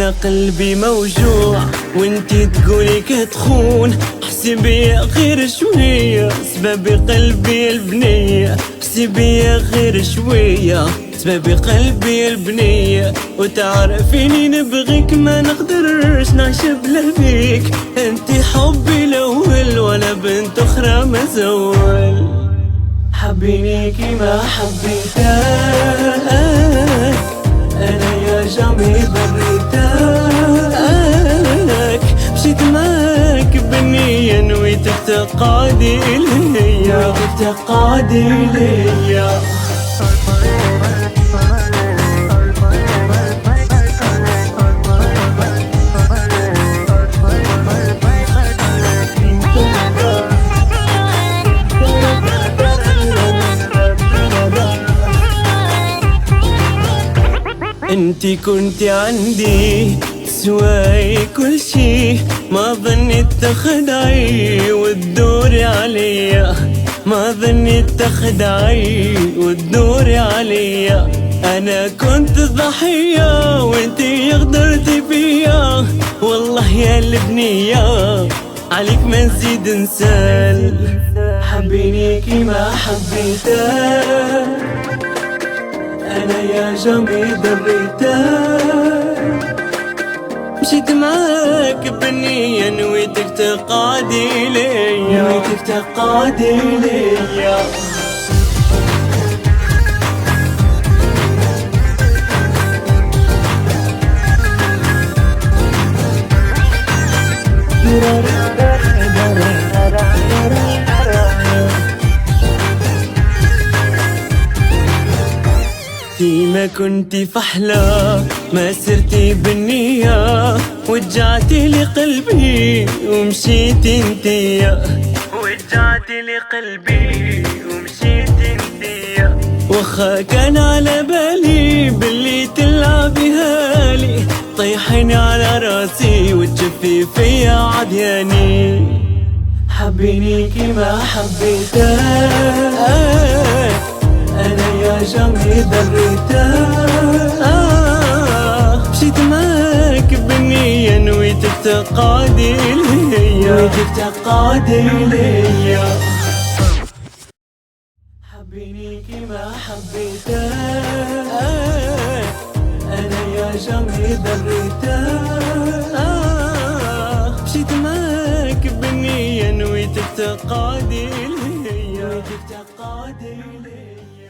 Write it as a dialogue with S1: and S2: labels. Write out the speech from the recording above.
S1: انا قلبي موجوع وانتي تقولي كتخون. احسبي يا غير شوية سبب قلبي البنية، احسبي يا غير شوية سبب قلبي البنية. وتعرفيني نبغيك ما نقدرش نعيش بلا بيك، انتي حبي الاول وانا بنت اخرى ما زول. حبيني كيما حبيتك انا يا جامي بريتك، مشيت معاك بالنية نويتك تقعدي ليا، نويتك تقعدي ليا. انتي كنتي عندي تسواي كل شي، ما ظنيت تخدعي وتدوري عليا، ما ظنيت تخدعي وتدوري عليا. انا كنت ضحية وانتي غدرتي فيا، والله يا البنية عليك ما نزيد نسال. حبيني كيما حبيتك انا يا جامي دريتك، مشيت معاك بالنية نويتك تقعدي ليا، نويتك تقعدي ليا. ما كنتي فحلة ما سرتي بالنية، وجعتي لي قلبي ومشيتي انتيا، وجعتي لي قلبي ومشيتي انتيا. وخا كان على بالي باللي تلعبي هالي، طيحيني على راسي وتشفي فيا عدياني. حبيني كيما حبيتك انا يا جامي دريتك، مشيت معاك بالنية نويتك تقعدي ليا، نويتك تقعدي ليا. حبيني كيما حبيتك انا يا جامي دريتك، مشيت معاك بالنية نويتك تقعدي ليا، نويتك تقعدي ليا.